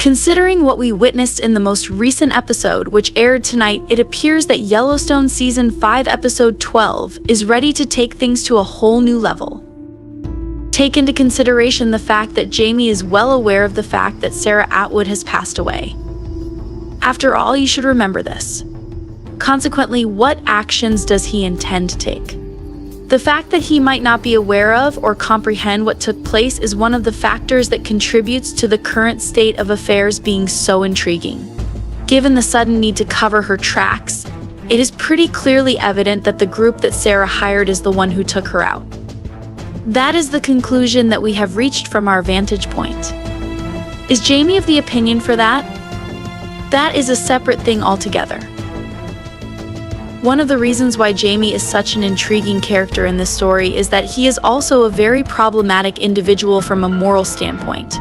Considering what we witnessed in the most recent episode, which aired tonight, it appears that Yellowstone Season 5 Episode 12 is ready to take things to a whole new level. Take into consideration the fact that Jamie is well aware of the fact that Sarah Atwood has passed away. After all, you should remember this. Consequently, what actions does he intend to take? The fact that he might not be aware of or comprehend what took place is one of the factors that contributes to the current state of affairs being so intriguing. Given the sudden need to cover her tracks, it is pretty clearly evident that the group that Sarah hired is the one who took her out. That is the conclusion that we have reached from our vantage point. Is Jamie of the opinion for that? That is a separate thing altogether. One of the reasons why Jamie is such an intriguing character in this story is that he is also a very problematic individual from a moral standpoint.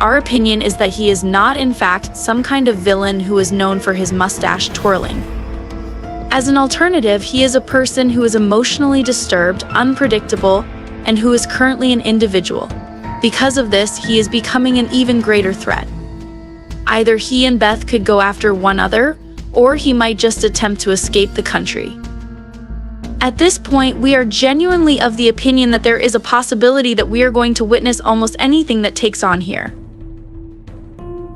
Our opinion is that he is not, in fact, some kind of villain who is known for his mustache twirling. As an alternative, he is a person who is emotionally disturbed, unpredictable, and who is currently an individual. Because of this, he is becoming an even greater threat. Either he and Beth could go after one another, or he might just attempt to escape the country. At this point, we are genuinely of the opinion that there is a possibility that we are going to witness almost anything that takes on here.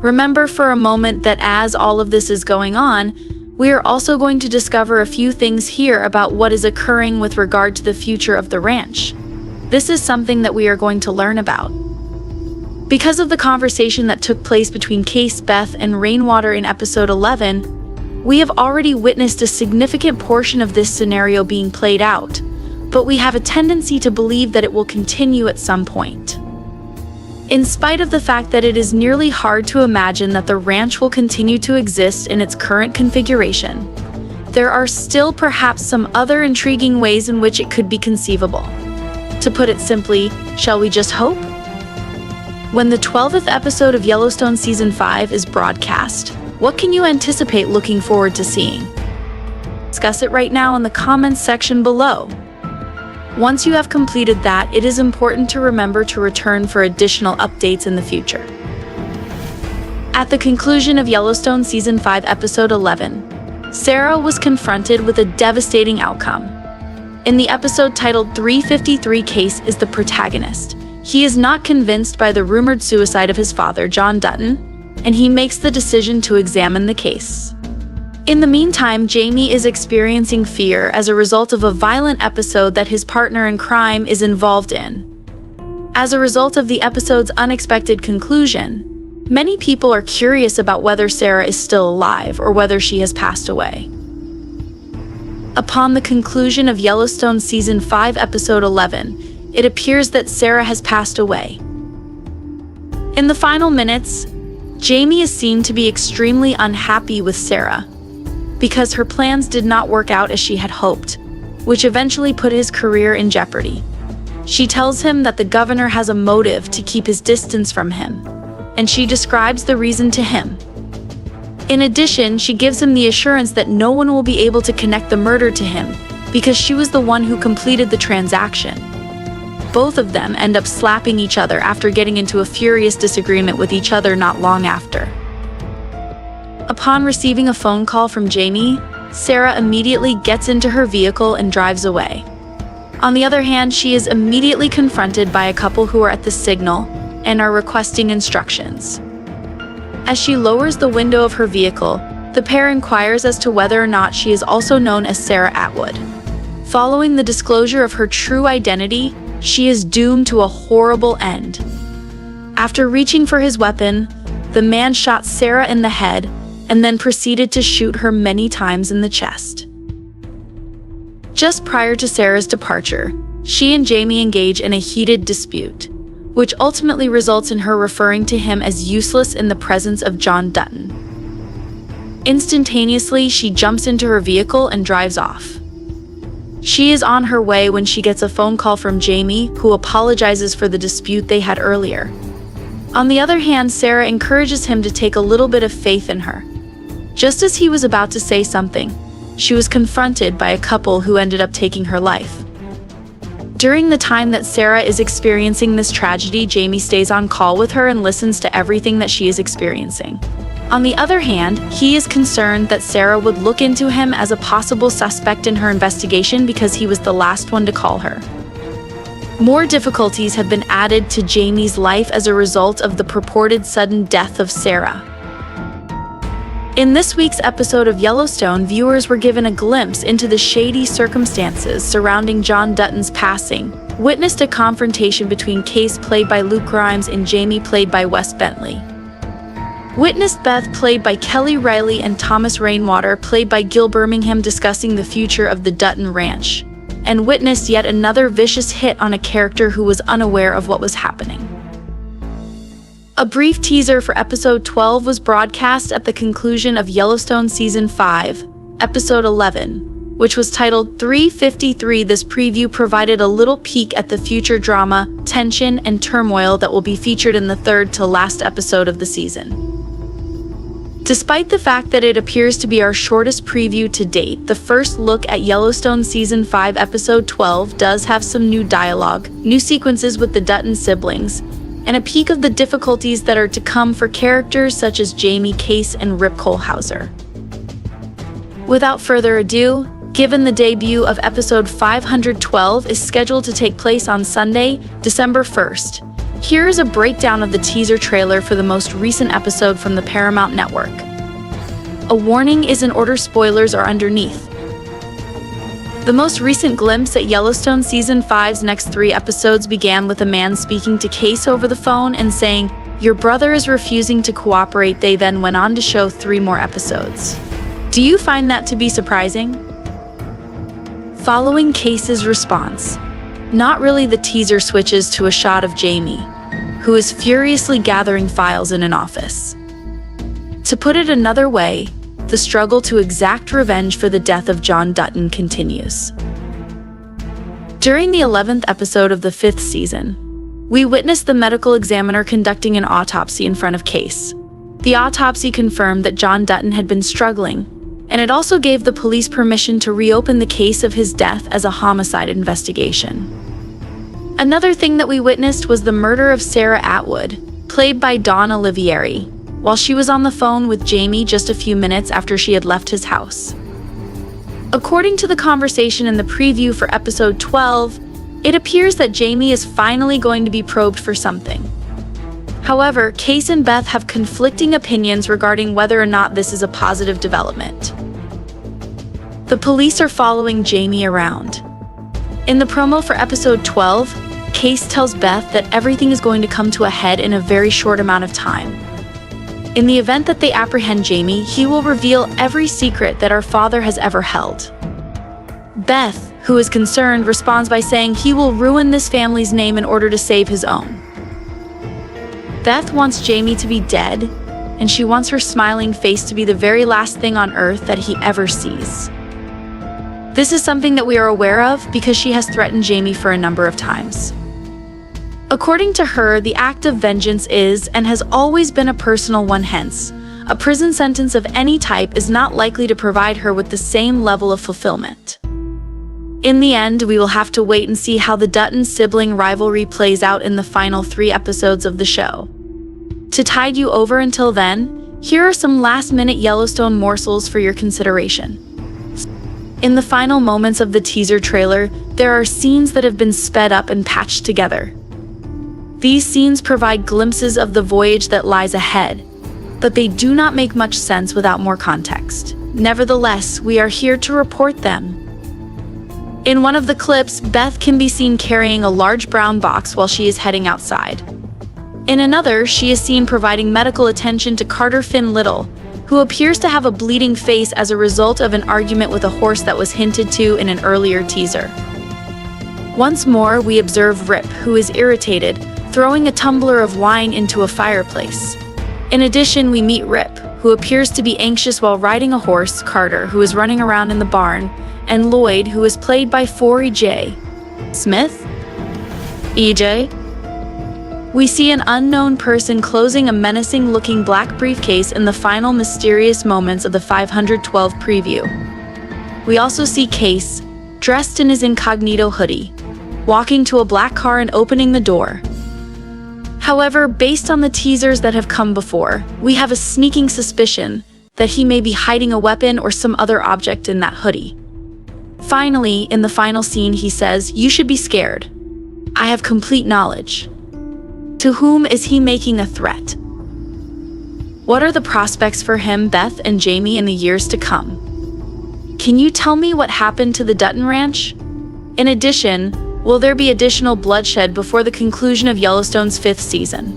Remember for a moment that as all of this is going on, we are also going to discover a few things here about what is occurring with regard to the future of the ranch. This is something that we are going to learn about. Because of the conversation that took place between Case, Beth, and Rainwater in episode 11, we have already witnessed a significant portion of this scenario being played out, but we have a tendency to believe that it will continue at some point. In spite of the fact that it is nearly hard to imagine that the ranch will continue to exist in its current configuration, there are still perhaps some other intriguing ways in which it could be conceivable. To put it simply, shall we just hope? When the 12th episode of Yellowstone Season 5 is broadcast, what can you anticipate looking forward to seeing? Discuss it right now in the comments section below. Once you have completed that, it is important to remember to return for additional updates in the future. At the conclusion of Yellowstone Season 5 Episode 11, Sarah was confronted with a devastating outcome. In the episode titled 353, Case is the protagonist. He is not convinced by the rumored suicide of his father, John Dutton, and he makes the decision to examine the case. In the meantime, Jamie is experiencing fear as a result of a violent episode that his partner in crime is involved in. As a result of the episode's unexpected conclusion, many people are curious about whether Sarah is still alive or whether she has passed away. Upon the conclusion of Yellowstone Season 5 Episode 11, it appears that Sarah has passed away. In the final minutes, Jamie is seen to be extremely unhappy with Sarah because her plans did not work out as she had hoped, which eventually put his career in jeopardy. She tells him that the governor has a motive to keep his distance from him, and she describes the reason to him. In addition, she gives him the assurance that no one will be able to connect the murder to him because she was the one who completed the transaction. Both of them end up slapping each other after getting into a furious disagreement with each other not long after. Upon receiving a phone call from Jamie, Sarah immediately gets into her vehicle and drives away. On the other hand, she is immediately confronted by a couple who are at the signal and are requesting instructions. As she lowers the window of her vehicle, the pair inquires as to whether or not she is also known as Sarah Atwood. Following the disclosure of her true identity, she is doomed to a horrible end. After reaching for his weapon, the man shot Sarah in the head and then proceeded to shoot her many times in the chest. Just prior to Sarah's departure, she and Jamie engage in a heated dispute, which ultimately results in her referring to him as useless in the presence of John Dutton. Instantaneously, she jumps into her vehicle and drives off. She is on her way when she gets a phone call from Jamie, who apologizes for the dispute they had earlier. On the other hand, Sarah encourages him to take a little bit of faith in her. Just as he was about to say something, she was confronted by a couple who ended up taking her life. During the time that Sarah is experiencing this tragedy, Jamie stays on call with her and listens to everything that she is experiencing. On the other hand, he is concerned that Sarah would look into him as a possible suspect in her investigation because he was the last one to call her. More difficulties have been added to Jamie's life as a result of the purported sudden death of Sarah. In this week's episode of Yellowstone, viewers were given a glimpse into the shady circumstances surrounding John Dutton's passing, witnessed a confrontation between Case, played by Luke Grimes, and Jamie, played by Wes Bentley. Witnessed Beth, played by Kelly Riley, and Thomas Rainwater, played by Gil Birmingham, discussing the future of the Dutton Ranch, and witnessed yet another vicious hit on a character who was unaware of what was happening. A brief teaser for episode 12 was broadcast at the conclusion of Yellowstone Season 5, episode 11, which was titled 353. This preview provided a little peek at the future drama, tension, and turmoil that will be featured in the third to last episode of the season. Despite the fact that it appears to be our shortest preview to date, the first look at Yellowstone Season 5, episode 12 does have some new dialogue, new sequences with the Dutton siblings, and a peek of the difficulties that are to come for characters such as Jamie, Case, and Rip Kohlhauser. Without further ado, given the debut of episode 512 is scheduled to take place on Sunday, December 1st, here is a breakdown of the teaser trailer for the most recent episode from the Paramount Network. A warning is in order, spoilers are underneath. The most recent glimpse at Yellowstone Season 5's next 3 episodes began with a man speaking to Case over the phone and saying, "Your brother is refusing to cooperate." They then went on to show 3 more episodes. Do you find that to be surprising? Following Case's response, not really, the teaser switches to a shot of Jamie, who is furiously gathering files in an office. To put it another way, the struggle to exact revenge for the death of John Dutton continues. During the 11th episode of the 5th season, we witnessed the medical examiner conducting an autopsy in front of Case. The autopsy confirmed that John Dutton had been struggling, and it also gave the police permission to reopen the case of his death as a homicide investigation. Another thing that we witnessed was the murder of Sarah Atwood, played by Dawn Olivieri, while she was on the phone with Jamie just a few minutes after she had left his house. According to the conversation in the preview for episode 12, it appears that Jamie is finally going to be probed for something. However, Case and Beth have conflicting opinions regarding whether or not this is a positive development. The police are following Jamie around. In the promo for episode 12, Case tells Beth that everything is going to come to a head in a very short amount of time. In the event that they apprehend Jamie, he will reveal every secret that our father has ever held. Beth, who is concerned, responds by saying he will ruin this family's name in order to save his own. Beth wants Jamie to be dead, and she wants her smiling face to be the very last thing on earth that he ever sees. This is something that we are aware of because she has threatened Jamie for a number of times. According to her, the act of vengeance is and has always been a personal one, hence, a prison sentence of any type is not likely to provide her with the same level of fulfillment. In the end, we will have to wait and see how the Dutton sibling rivalry plays out in the final 3 episodes of the show. To tide you over until then, here are some last-minute Yellowstone morsels for your consideration. In the final moments of the teaser trailer, there are scenes that have been sped up and patched together. These scenes provide glimpses of the voyage that lies ahead, but they do not make much sense without more context. Nevertheless, we are here to report them. In one of the clips, Beth can be seen carrying a large brown box while she is heading outside. In another, she is seen providing medical attention to Carter Finn Little, who appears to have a bleeding face as a result of an argument with a horse that was hinted to in an earlier teaser. Once more, we observe Rip, who is irritated, throwing a tumbler of wine into a fireplace. In addition, we meet Rip, who appears to be anxious while riding a horse, Carter, who is running around in the barn, and Lloyd, who is played by Forey J. Smith? EJ? We see an unknown person closing a menacing-looking black briefcase in the final mysterious moments of the 512 preview. We also see Case, dressed in his incognito hoodie, walking to a black car and opening the door. However, based on the teasers that have come before, we have a sneaking suspicion that he may be hiding a weapon or some other object in that hoodie. Finally, in the final scene, he says, "You should be scared. I have complete knowledge." To whom is he making a threat? What are the prospects for him, Beth, and Jamie in the years to come? Can you tell me what happened to the Dutton Ranch? In addition, will there be additional bloodshed before the conclusion of Yellowstone's 5th season?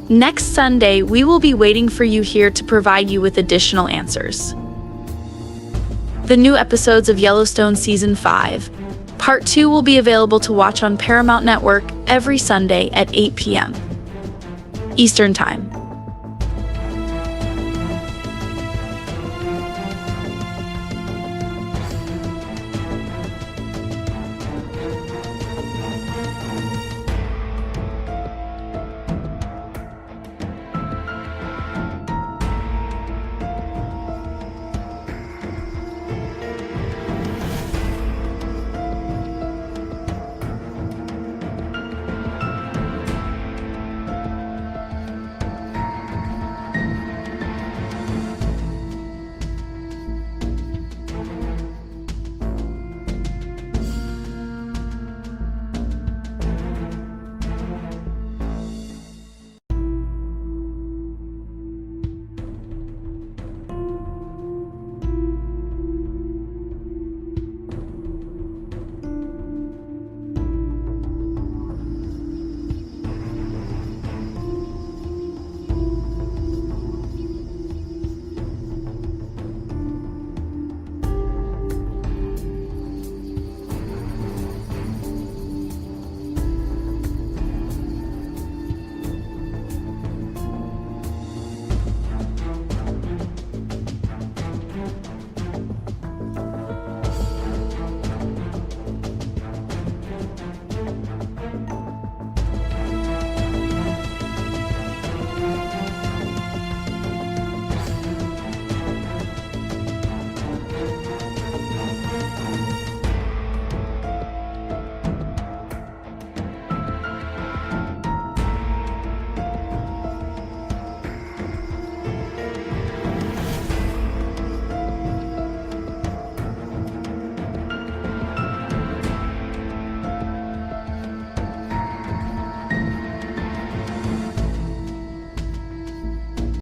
Next Sunday, we will be waiting for you here to provide you with additional answers. The new episodes of Yellowstone Season 5, Part 2 will be available to watch on Paramount Network every Sunday at 8 p.m. Eastern Time.